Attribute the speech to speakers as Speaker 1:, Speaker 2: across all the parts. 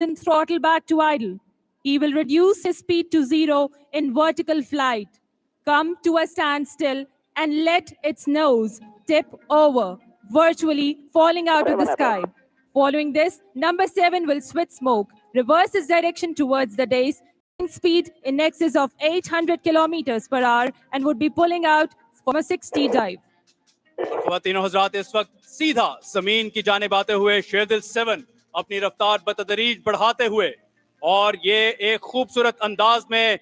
Speaker 1: throttle back to idle. He will reduce his speed to 0 in vertical flight, come to a standstill, and let its nose tip over, virtually falling out of the sky. Following this, number 7 will switch smoke, reverse its direction towards the dais, speed in excess of 800 kilometers per hour, and would be pulling out from a 60 dive.
Speaker 2: اور خواتین و حضرات اس وقت سیدھا زمین کی جانب آتے ہوئے شیردل 7 اپنی رفتار بتدریج بڑھاتے ہوئے اور یہ ایک خوبصورت انداز میں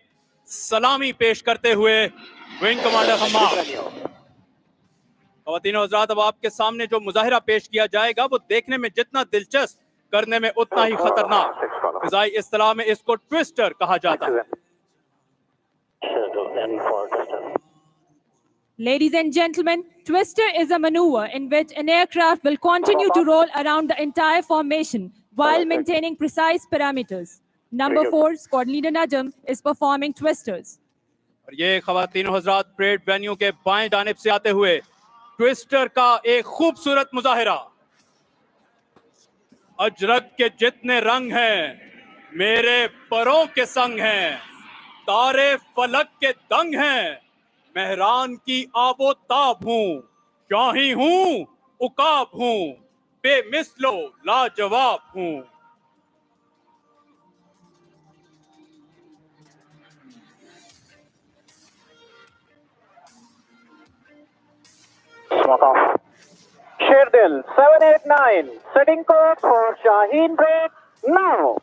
Speaker 2: سلامی پیش کرتے ہوئے ونگ کمانڈر حماد. خواتین و حضرات اب آپ کے سامنے جو مظاہرہ پیش کیا جائے گا وہ دیکھنے میں جتنا دلچسپ کرنے میں اتنا ہی خطرناک. فضائی اصطلاح میں اس کو ٹویسٹر کہا جاتا ہے.
Speaker 1: Ladies and gentlemen, twister is a maneuver in which an aircraft will continue to roll around the entire formation while maintaining precise parameters. Number 4, Squad Leader Najm is performing twisters.
Speaker 2: اور یہ خواتین و حضرات پریڈ وینیو کے بائیں جانب سے آتے ہوئے ٹویسٹر کا ایک خوبصورت مظاہرہ. اجرک کے جتنے رنگ ہیں میرے پروں کے سنگ ہیں, تارے فلک کے دنگ ہیں, مہران کی آب و تاب ہوں, شاہی ہوں عقاب ہوں, بے مثل و لاجواب ہوں.
Speaker 3: Sherdil 789 setting course for Shaheen break now.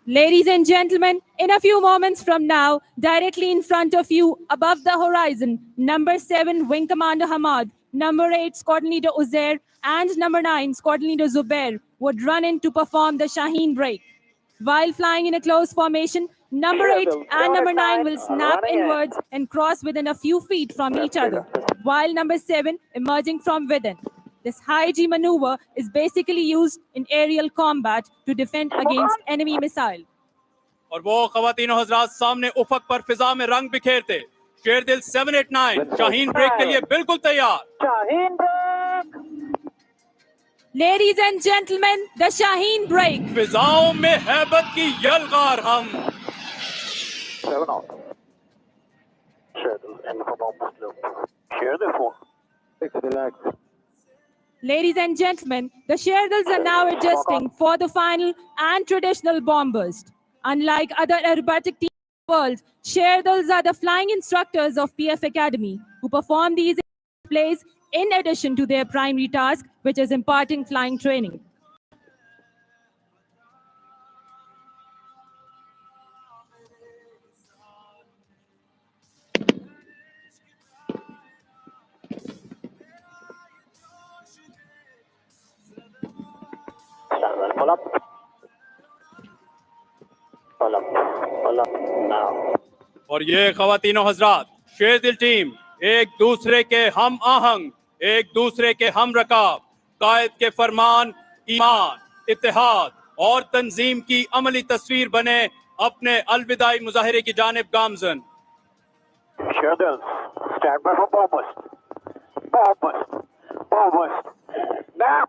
Speaker 1: Ladies and gentlemen, in a few moments from now, directly in front of you, above the horizon, number 7, Wing Commander Hamad, number 8, Squadron Leader Uzair, and number 9, Squadron Leader Zubair would run in to perform the Shaheen break. While flying in a close formation, number 8 and number 9 will snap inwards and cross within a few feet from each other, while number 7 emerging from within. This high G maneuver is basically used in aerial combat to defend against enemy missile.
Speaker 2: اور وہ خواتین و حضرات سامنے افق پر فضا میں رنگ بکھیرتے. شیردل 789 شاہین بریک کے لیے بالکل تیار.
Speaker 3: Shaheen break.
Speaker 1: Ladies and gentlemen, the Shaheen break.
Speaker 2: فضاؤں میں ہیبت کی یلغار ہم.
Speaker 3: 7 out. Sherdil and from almost low. Sherdil 4. 6 relax.
Speaker 1: Ladies and gentlemen, the Sherdils are now adjusting for the final and traditional bomb burst. Unlike other aerobatic teams in the world, Sherdils are the flying instructors of PF Academy, who perform these displays in addition to their primary task, which is imparting flying training.
Speaker 3: Pull up. Pull up. Pull up now.
Speaker 2: اور یہ خواتین و حضرات Sherdil team ایک دوسرے کے ہم آہنگ, ایک دوسرے کے ہم رکاب, قائد کے فرمان, ایمان, اتحاد اور تنظیم کی عملی تصویر بنے اپنے الوداعی مظاہرے کی جانب گامزن.
Speaker 3: Sherdil, stand by for bomb burst. Bomb burst. Bomb burst. Now.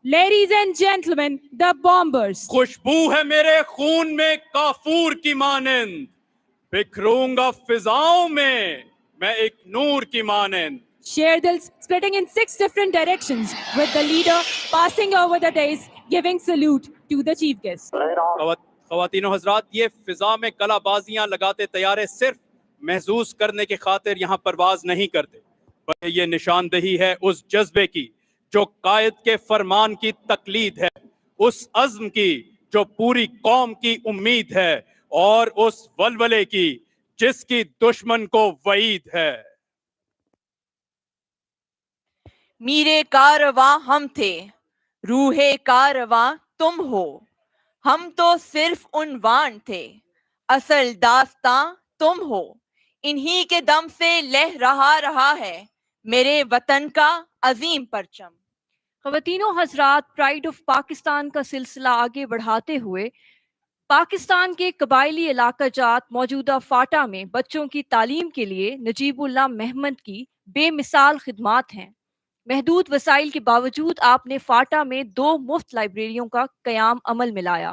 Speaker 1: Ladies and gentlemen, the bomb burst.
Speaker 2: خوشبو ہے میرے خون میں کافور کی مانند, بکھروں گا فضاؤں میں ایک نور کی مانند.
Speaker 1: Sherdils splitting in 6 different directions, with the leader passing over the dais, giving salute to the chief guest.
Speaker 2: خواتین و حضرات یہ فضا میں کلا بازیاں لگاتے طیارے صرف محظوظ کرنے کی خاطر یہاں پرواز نہیں کرتے, بلکہ یہ نشاندہی ہے اس جذبے کی جو قائد کے فرمان کی تقلید ہے, اس عزم کی جو پوری قوم کی امید ہے, اور اس ولولے کی جس کی دشمن کو وعید ہے.
Speaker 4: میرے کارواں ہم تھے, روح کارواں تم ہو, ہم تو صرف عنوان تھے, اصل داستاں تم ہو, انہی کے دم سے رہا ہے میرے وطن کا عظیم پرچم.
Speaker 5: خواتین و حضرات, پرائڈ آف پاکستان کا سلسلہ آگے بڑھاتے ہوئے پاکستان کے قبائلی علاقہ جات موجودہ فاٹا میں بچوں کی تعلیم کے لیے نجیب اللہ محمد کی بے مثال خدمات ہیں. محدود وسائل کے باوجود آپ نے فاٹا میں 2 مفت لائبریریوں کا قیام عمل میں لایا.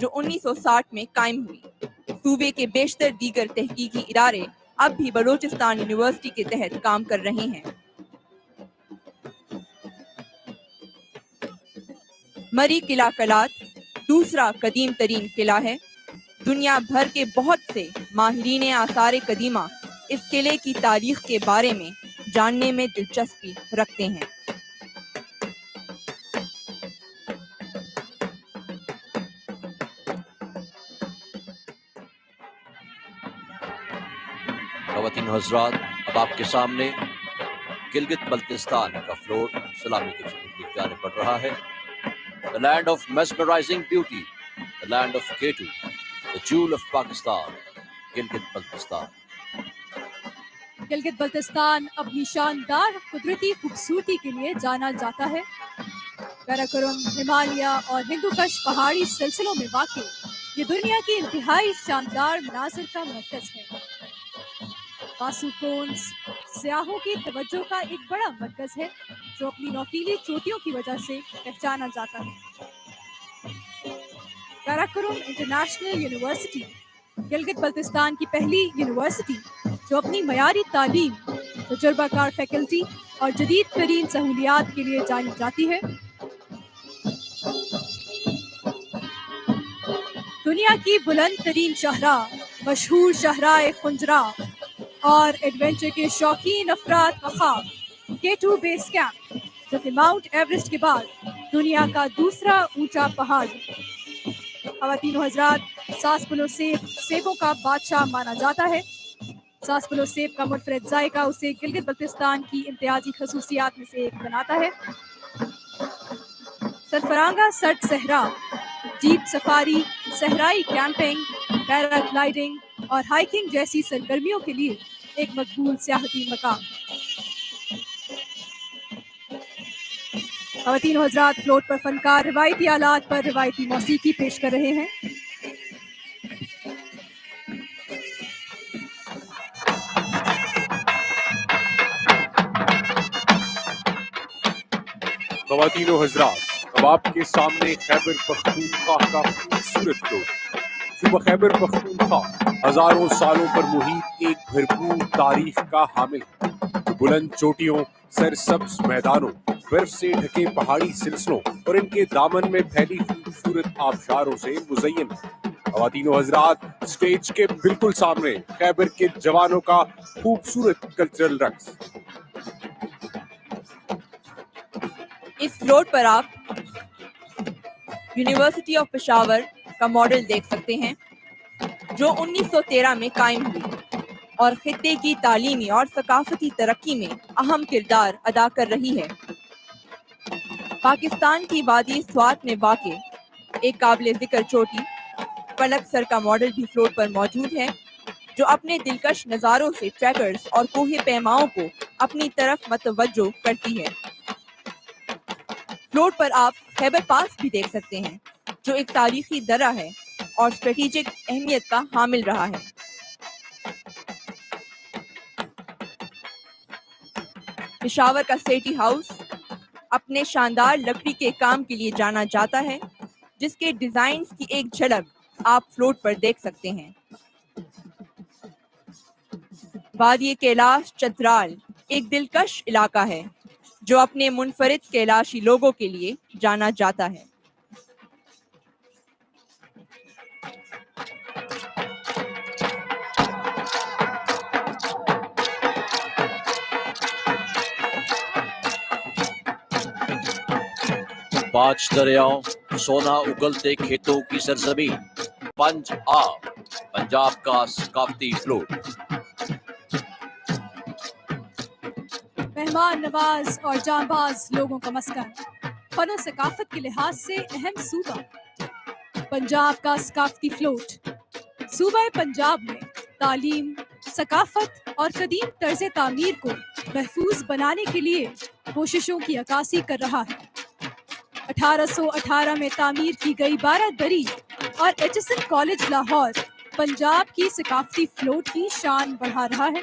Speaker 4: جو 1960 میں قائم ہوئی۔ صوبے کے بیشتر دیگر تحقیقی ادارے اب بھی بلوچستان یونیورسٹی کے تحت کام کر رہے ہیں۔ مری قلعہ کلات دوسرا قدیم ترین قلعہ ہے۔ دنیا بھر کے بہت سے ماہرین آثار قدیمہ اس قلعے کی تاریخ کے بارے میں جاننے میں دلچسپی رکھتے ہیں۔
Speaker 6: خواتین و حضرات، اب آپ کے سامنے گلگت بلتستان کا فلوٹ سلامی کے سبوت کی جانب بڑھ رہا ہے۔ The land of mesmerizing beauty, the land of Ketu, the jewel of Pakistan, Gilgit Baltistan.
Speaker 7: Gilgit Baltistan اپنی شاندار قدرتی خوبصورتی کے لیے جانا جاتا ہے۔ کراکرم، ہمالیہ اور ہندوکش پہاڑی سلسلوں میں واقع یہ دنیا کی انتہائی شاندار مناظر کا مرکز ہے۔ باسو کونز سیاحوں کی توجہ کا ایک بڑا مرکز ہے جو اپنی نوکیلی چوٹیوں کی وجہ سے پہچانا جاتا ہے۔ کراکرم انٹرنیشنل یونیورسٹی گلگت بلتستان کی پہلی یونیورسٹی جو اپنی معیاری تعلیم، تجربہ کار فیکلٹی اور جدید ترین سہولیات کے لیے جانی جاتی ہے۔ دنیا کی بلند ترین شاہراہ، مشہور شاہراہ خنجرا اور ایڈونچر کے شوقین افراد کا خواب کیٹو بیس کیمپ جو کہ ماؤنٹ ایورسٹ کے بعد دنیا کا دوسرا اونچا پہاڑ ہے۔ خواتین و حضرات، ساسپلو سیب سیبوں کا بادشاہ مانا جاتا ہے۔ ساسپلو سیب کا منفرد ذائقہ اسے گلگت بلتستان کی امتیازی خصوصیات میں سے ایک بناتا ہے۔ سرفرانگا سرد صحرا، جیپ سفاری، صحرائی کیمپنگ، پیرا گلائیڈنگ اور ہائیکنگ جیسی سرگرمیوں کے لیے ایک مقبول سیاحتی مقام۔ خواتین و حضرات، فلوٹ پر فنکار روایتی آلات پر روایتی موسیقی پیش کر رہے ہیں۔
Speaker 8: خواتین و حضرات، اب آپ کے سامنے خیبر پختونخوا کا خوبصورت فلوٹ۔ صوبہ خیبر پختونخوا ہزاروں سالوں پر محیط ایک بھرپور تاریخ کا حامل ہے جو بلند چوٹیوں، سرسبز میدانوں، برف سے ڈھکے پہاڑی سلسلوں اور ان کے دامن میں پھیلی خوبصورت آبشاروں سے مزین ہے۔ خواتین و حضرات، اسٹیج کے بالکل سامنے خیبر کے جوانوں کا خوبصورت کلچرل رقص۔
Speaker 4: اس فلوٹ پر آپ یونیورسٹی آف پشاور کا ماڈل دیکھ سکتے ہیں جو 1913 میں قائم ہوئی اور خطے کی تعلیمی اور ثقافتی ترقی میں اہم کردار ادا کر رہی ہے۔ پاکستان کی وادی سوات میں واقع ایک قابل ذکر چوٹی فلک سر کا ماڈل بھی فلوٹ پر موجود ہے جو اپنے دلکش نظاروں سے ٹریکرز اور کوہ پیماؤں کو اپنی طرف متوجہ کرتی ہے۔ فلوٹ پر آپ خیبر پاس بھی دیکھ سکتے ہیں جو ایک تاریخی درہ ہے اور اسٹریٹجک اہمیت کا حامل رہا ہے۔ پشاور کا سیٹی ہاؤس اپنے شاندار لکڑی کے کام کے لیے جانا جاتا ہے جس کے ڈیزائنز کی ایک جھلک آپ فلوٹ پر دیکھ سکتے ہیں۔ وادی کیلاش چترال ایک دلکش علاقہ ہے جو اپنے منفرد کیلاشی لوگوں کے لیے جانا جاتا ہے۔
Speaker 6: پانچ دریاؤں، سونا اگلتے کھیتوں کی سرزمین، پنج آب، پنجاب کا ثقافتی فلوٹ۔
Speaker 7: مہمان نواز اور جانباز لوگوں کا مسکن، فن و ثقافت کے لحاظ سے اہم صوبہ پنجاب کا ثقافتی فلوٹ صوبہ پنجاب میں تعلیم، ثقافت اور قدیم طرز تعمیر کو محفوظ بنانے کے لیے کوششوں کی عکاسی کر رہا ہے۔ 1818 میں تعمیر کی گئی 12 دری اور ایچسن کالج لاہور پنجاب کی ثقافتی فلوٹ کی شان بڑھا رہا ہے۔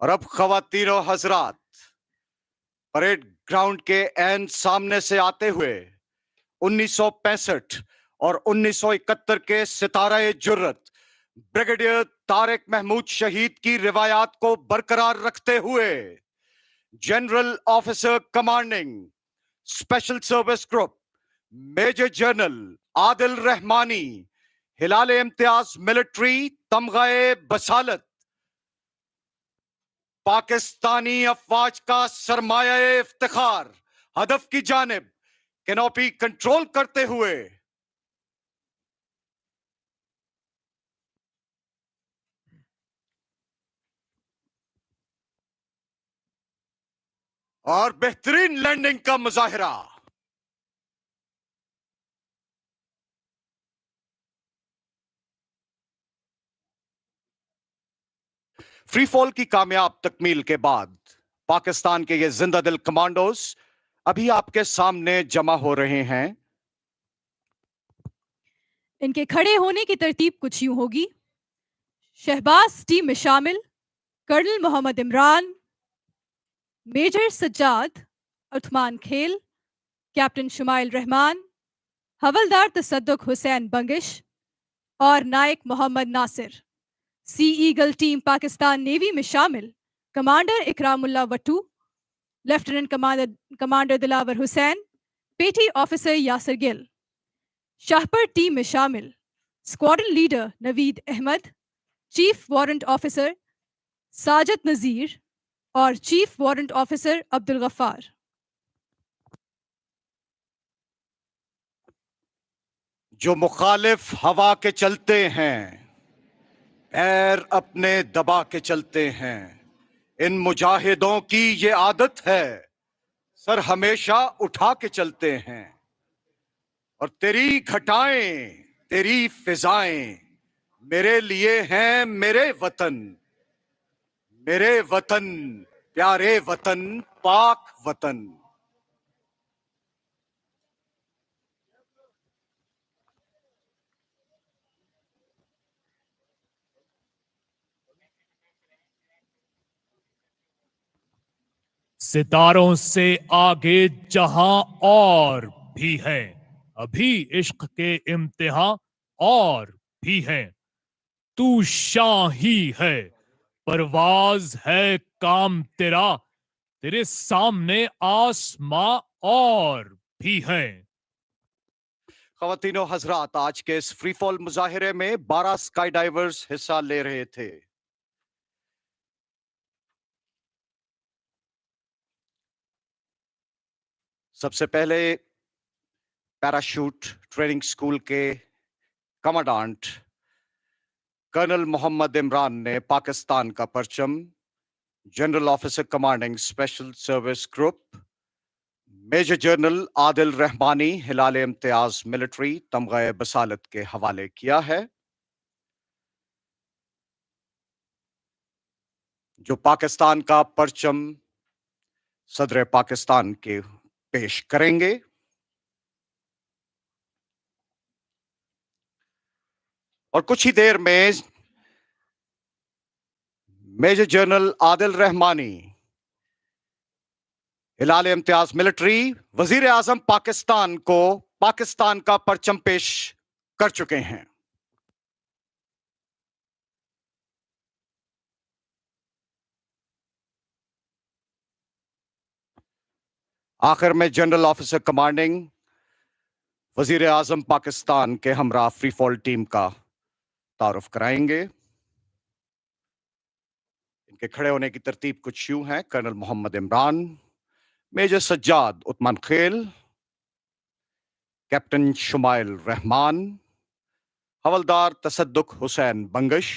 Speaker 9: اور اب خواتین و حضرات، پریڈ گراؤنڈ کے عین سامنے سے آتے ہوئے 1965 اور 1971 کے ستارہ جرت بریگیڈیئر طارق محمود شہید کی روایات کو برقرار رکھتے ہوئے general officer commanding special service group major general Adil Rehmani Hilal Imtiaz military تمغہ بسالت پاکستانی افواج کا سرمایہ افتخار ہدف کی جانب کینوپی کنٹرول کرتے ہوئے اور بہترین لینڈنگ کا مظاہرہ فری فال کی کامیاب تکمیل کے بعد پاکستان کے یہ زندہ دل کمانڈوز ابھی آپ کے سامنے جمع ہو رہے ہیں.
Speaker 7: ان کے کھڑے ہونے کی ترتیب کچھ یوں ہوگی: شہباز ٹیم میں شامل colonel Muhammad Imran, major Sajjad Usman Khel, captain Shumail Rehman, havildar Tasaddaq Hussain Bangash اور Naik Muhammad Nasir. Sea eagle team Pakistan navy میں شامل commander Ikram Ullah Wattoo, lieutenant commander Dilawar Hussain, petty officer Yasir Gul. Shahpar team میں شامل squadron leader Naveed Ahmed, chief warrant officer Sajid Nazir اور چیف وارنٹ آفیسر عبدالغفار.
Speaker 9: جو مخالف ہوا کے چلتے ہیں، پیر اپنے دبا کے چلتے ہیں، ان مجاہدوں کی یہ عادت ہے، سر ہمیشہ اٹھا کے چلتے ہیں. اور تیری گھٹائیں تیری فضائیں میرے لیے ہیں میرے وطن پیارے وطن پاک وطن.
Speaker 10: ستاروں سے آگے جہاں اور بھی ہے، ابھی عشق کے امتحان اور بھی ہیں. تو شاں ہی ہے، پرواز ہے کام تیرا، تیرے سامنے آسماں اور بھی ہیں.
Speaker 9: خواتین و حضرات، آج کے اس فری فال مظاہرے میں 12 اسکائی ڈائیورز حصہ لے رہے تھے. سب سے پہلے پیراشوٹ ٹریننگ سکول کے کمانڈانٹ کرنل محمد عمران نے پاکستان کا پرچم general officer commanding special service group major general Adil Rehmani Hilal Imtiaz military تمغہ بسالت کے حوالے کیا ہے، جو پاکستان کا پرچم صدر پاکستان کے پیش کریں گے. اور کچھ ہی دیر میں major general Adil Rehmani Hilal Imtiaz military وزیر اعظم پاکستان کو پاکستان کا پرچم پیش کر چکے ہیں. آخر میں جنرل آفیسر کمانڈنگ وزیر اعظم پاکستان کے ہمراہ فری فال ٹیم کا تعارف کرائیں گے. ان کے کھڑے ہونے کی ترتیب کچھ یوں ہے: colonel Muhammad Imran, major Sajjad Usman Khel, captain Shumail Rehman, havildar Tasaddaq Hussain Bangash,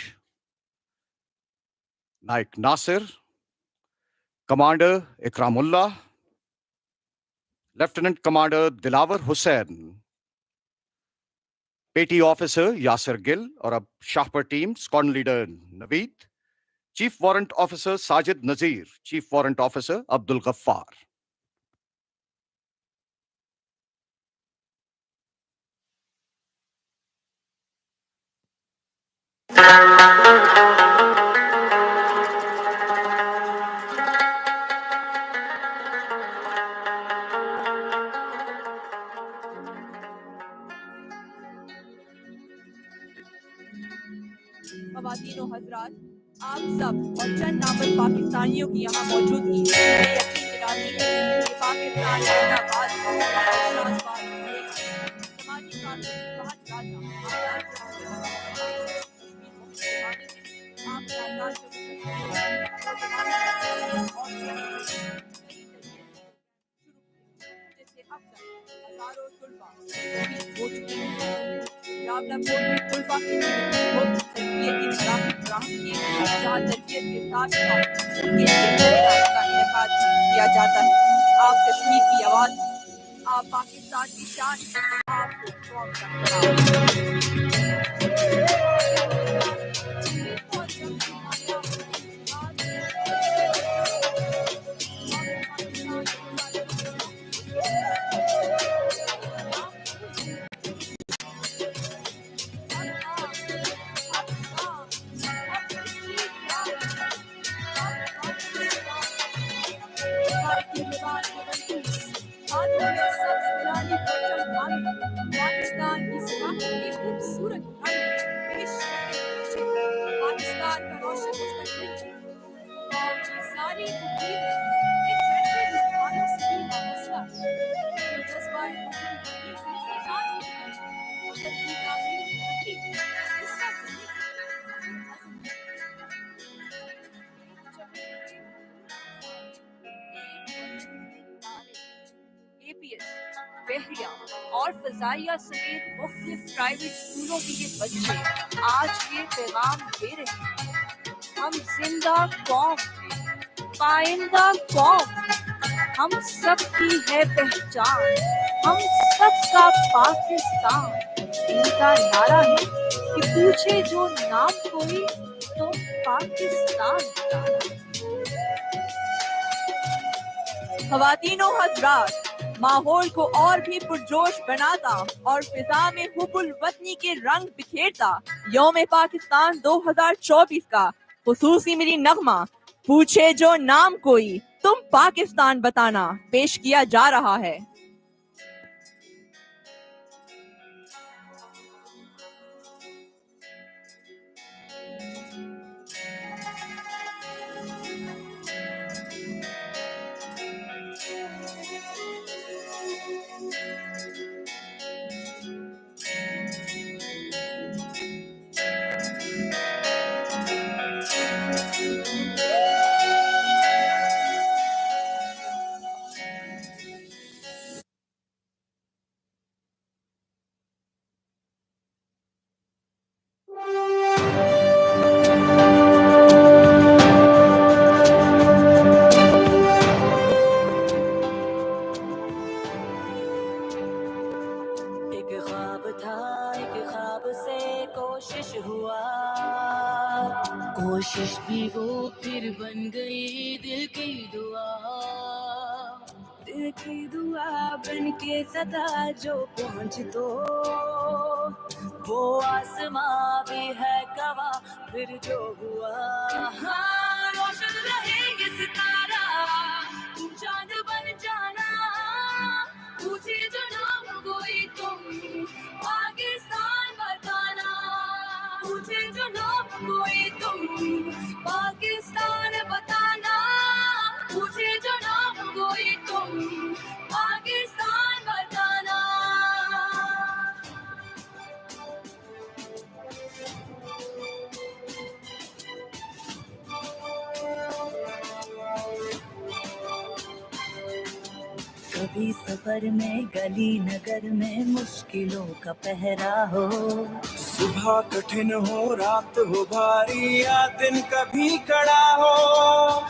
Speaker 9: Naik Nasir, commander Ikram Ullah, lieutenant commander Dilawar Hussain, petty officer Yasir Gul. اور اب Shahpar team squadron leader Naveed, chief warrant officer Sajid Nazir, chief warrant officer Abdul Ghaffar.
Speaker 4: خواتین و حضرات، آپ سب اور چند نامور پاکستانیوں کی یہاں موجودگی یہ یقین دلاتی ہے کہ پاکستان زندہ باد سماجی قانون فہد راجہ آپ کا آزاد جیسے اب تک ہزاروں طلبا شہید ہو چکے ہیں۔ راولہ کوٹ میں طلبا کے لیے مفت تربیتی مراکز فراہم کیے گئے ہیں، جہاں تربیت کے ساتھ ساتھ ان کے لیے سیمینار کا انعقاد کیا جاتا ہے۔ آپ کشمیر کی آواز، آپ پاکستان کی شان، آپ کو قوم کا پاکستان کی ثقافت کی خوبصورت رنگ پیش کرتے ہوئے پاکستان کا روشن مستقبل قوم کی ساری تقریبیں ایک جیسے رجحانوں سے بھی وابستہ ہے جو جذبہ حکومت سے آزاد ہوتے ہیں ملت کی تعمیر کی حصہ بننے کی APS، بحریہ اور فضائیہ سمیت مختلف پرائیویٹ اسکولوں کے یہ بچے آج یہ پیغام دے رہے ہیں، ہم زندہ قوم ہیں، پائندہ قوم ہیں، ہم سب کی ہے پہچان، ہم سب کا پاکستان۔ ان کا نعرہ ہے کہ پوچھے جو نام کوئی تو پاکستان بتانا۔ خواتین و حضرات، ماحول کو اور بھی پرجوش بناتا اور فضا میں حب الوطنی کے رنگ بکھیرتا یوم پاکستان 2024 کا خصوصی ملی نغمہ پوچھے جو نام کوئی تم پاکستان بتانا پیش کیا جا رہا ہے۔
Speaker 11: کوشش بھی وہ پھر بن گئی دل کی دعا، دل کی دعا بن کے صدا جو پہنچ تو وہ آسماں بھی ہے گواہ پھر جو ہوا۔ ہاں روشن رہے گے ستارہ تم چاند بن جانا، پوچھے جو نام کوئی تم پاکستان بتانا، پوچھے جو نام کوئی تم پاکستان بتانا، پوچھے جو نام کوئی تم پاکستان بتانا۔ کبھی سفر میں گلی نگر میں مشکلوں کا پہرا ہو، صبح کٹھن ہو رات ہو بھاری یا دن کبھی کڑا ہو،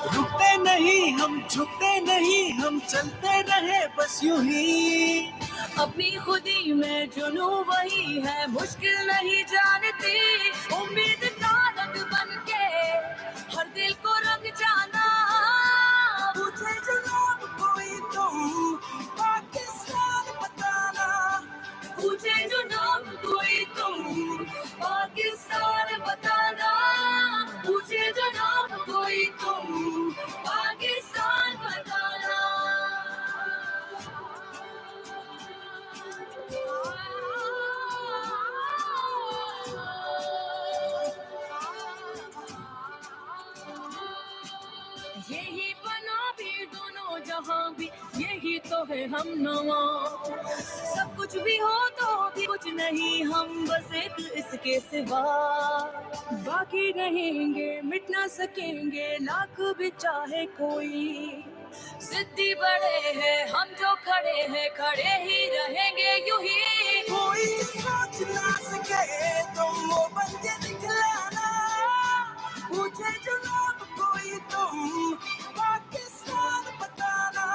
Speaker 11: رکتے نہیں ہم جھکتے نہیں ہم چلتے رہے بس یوں ہی، اپنی خودی میں جنو وہی ہے مشکل نہیں جانتی، امید کا رنگ بن کے ہر دل کو رنگ جانا، پوچھے جو نام کوئی تم پاکستان بتانا، پوچھے جو نام کوئی تم پاکستان بتانا، پوچھے جو نام کوئی تم پاکستان بتانا۔ یہی بنا بھی دونوں جہاں بھی یہی تو ہے ہم نوا. سب کچھ بھی ہو تو بھی کچھ نہیں ہم بس ایک اس کے سوا. باقی رہیں گے مٹ نہ سکیں گے لاکھ بھی چاہے کوئی. ضدی بڑے ہیں ہم جو کھڑے ہیں کھڑے ہی رہیں گے یوں ہی. کوئی سوچ نہ سکے تم وہ بن کے دکھلانا. پوچھے جو لوگ کوئی تم پاکستان بتانا.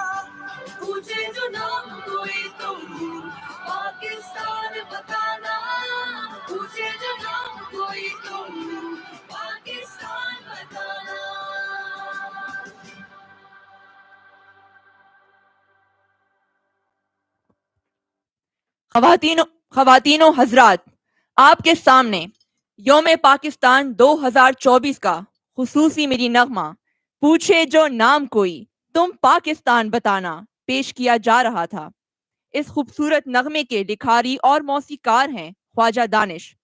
Speaker 11: پوچھے جو لوگ کوئی تم پاکستان بتانا. پوچھے جو لوگ کوئی تم پاکستان بتانا.
Speaker 4: خواتین و حضرات، آپ کے سامنے یوم پاکستان 2024 کا خصوصی میری نغمہ پوچھے جو نام کوئی تم پاکستان بتانا پیش کیا جا رہا تھا. اس خوبصورت نغمے کے لکھاری اور موسیقار ہیں خواجہ دانش.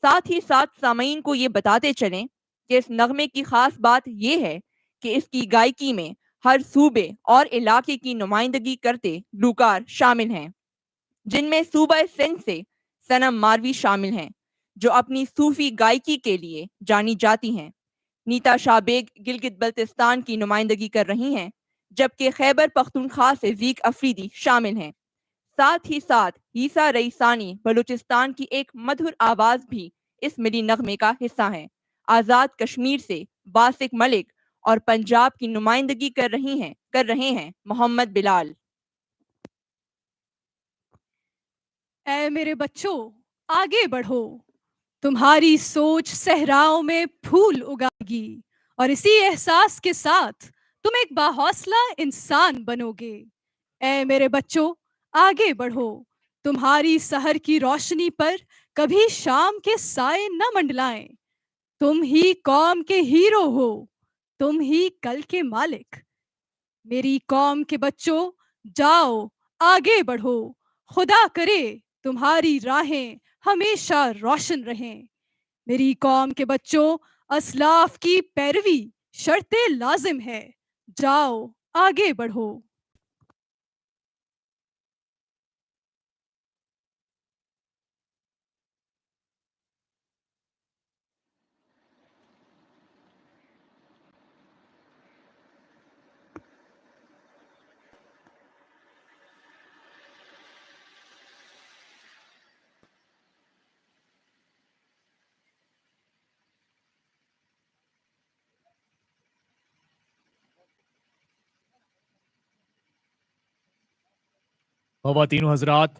Speaker 4: ساتھ ہی ساتھ سامعین کو یہ بتاتے چلیں کہ اس نغمے کی خاص بات یہ ہے کہ اس کی گائیکی میں ہر صوبے اور علاقے کی نمائندگی کرتے گلوکار شامل ہیں، جن میں صوبہ سندھ سے صنم ماروی شامل ہیں جو اپنی صوفی گائیکی کے لیے جانی جاتی ہیں. نیتا شاہ بیگ گلگت بلتستان کی نمائندگی کر رہی ہیں، جبکہ خیبر پختونخوا سے زیک افریدی شامل ہیں. ساتھ ہی ساتھ عیسیٰ رئیسانی بلوچستان کی ایک مدھر آواز بھی اس ملی نغمے کا حصہ ہیں. آزاد کشمیر سے باسق ملک اور پنجاب کی نمائندگی کر رہے ہیں محمد بلال.
Speaker 7: اے میرے بچوں آگے بڑھو، تمہاری سوچ صحراؤں میں پھول اگائے گی اور اسی احساس کے ساتھ تم ایک باحوصلہ انسان بنو گے. اے میرے بچوں آگے بڑھو، تمہاری سحر کی روشنی پر کبھی شام کے سائے نہ منڈلائیں. تم ہی قوم کے ہیرو ہو، تم ہی کل کے مالک. میری قوم کے بچوں جاؤ آگے بڑھو، خدا کرے تمہاری راہیں ہمیشہ روشن رہیں. میری قوم کے بچوں اسلاف کی پیروی شرط لازم ہے، جاؤ آگے بڑھو.
Speaker 10: خواتین و حضرات،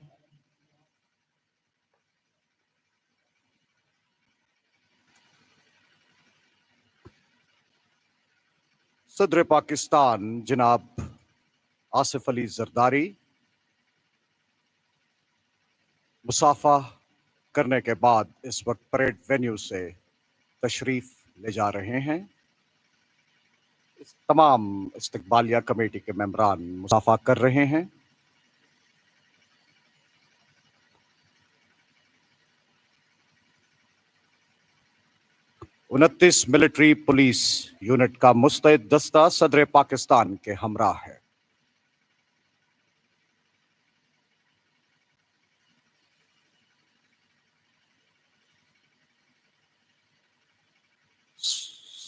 Speaker 9: صدر پاکستان جناب آصف علی زرداری مصافحہ کرنے کے بعد اس وقت پریڈ وینیو سے تشریف لے جا رہے ہیں. تمام استقبالیہ کمیٹی کے ممبران مصافحہ کر رہے ہیں. انتیس ملٹری پولیس یونٹ کا مستعد دستہ صدر پاکستان کے ہمراہ ہے.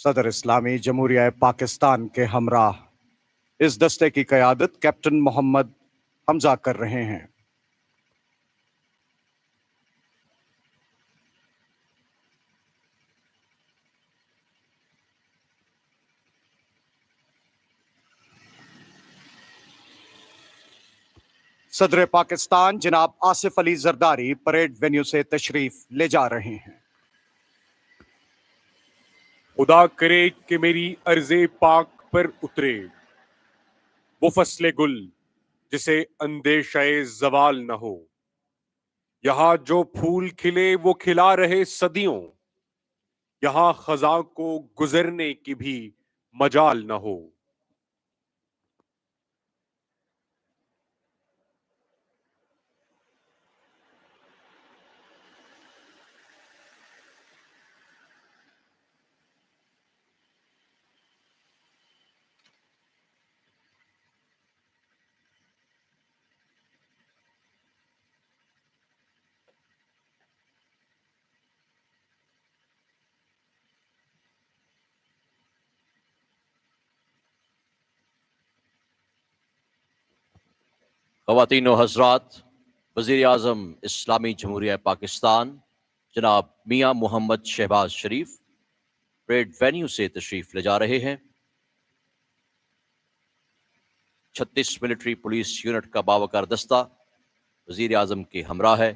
Speaker 9: صدر اسلامی جمہوریہ پاکستان کے ہمراہ اس دستے کی قیادت کیپٹن محمد حمزہ کر رہے ہیں. صدر پاکستان جناب آصف علی زرداری پریڈ وینیو سے تشریف لے جا رہے ہیں.
Speaker 8: خدا کرے کہ میری عرض پاک پر اترے وہ فصل گل جسے اندیشہ زوال نہ ہو. یہاں جو پھول کھلے وہ کھلا رہے صدیوں، یہاں خزاں کو گزرنے کی بھی مجال نہ ہو.
Speaker 6: خواتین و حضرات، وزیر اعظم اسلامی جمہوریہ پاکستان جناب میاں محمد شہباز شریف پریڈ وینیو سے تشریف لے جا رہے ہیں۔ 36 ملٹری پولیس یونٹ کا باوقار دستہ وزیر اعظم کے ہمراہ ہے۔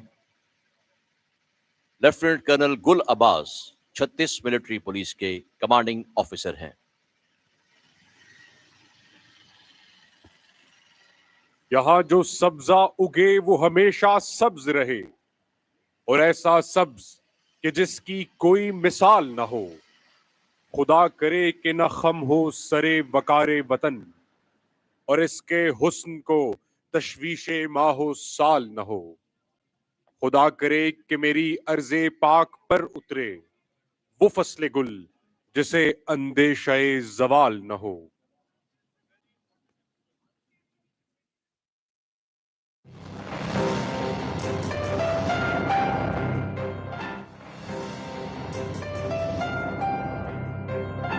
Speaker 6: لیفٹیننٹ کرنل گل عباس 36 ملٹری پولیس کے کمانڈنگ آفیسر ہیں۔
Speaker 8: یہاں جو سبزہ اگے وہ ہمیشہ سبز رہے، اور ایسا سبز کہ جس کی کوئی مثال نہ ہو۔ خدا کرے کہ نہ خم ہو سرے وقار وطن، اور اس کے حسن کو تشویش ماہ و سال نہ ہو۔ خدا کرے کہ میری ارض پاک پر اترے وہ فصل گل جسے اندیشہ زوال نہ ہو۔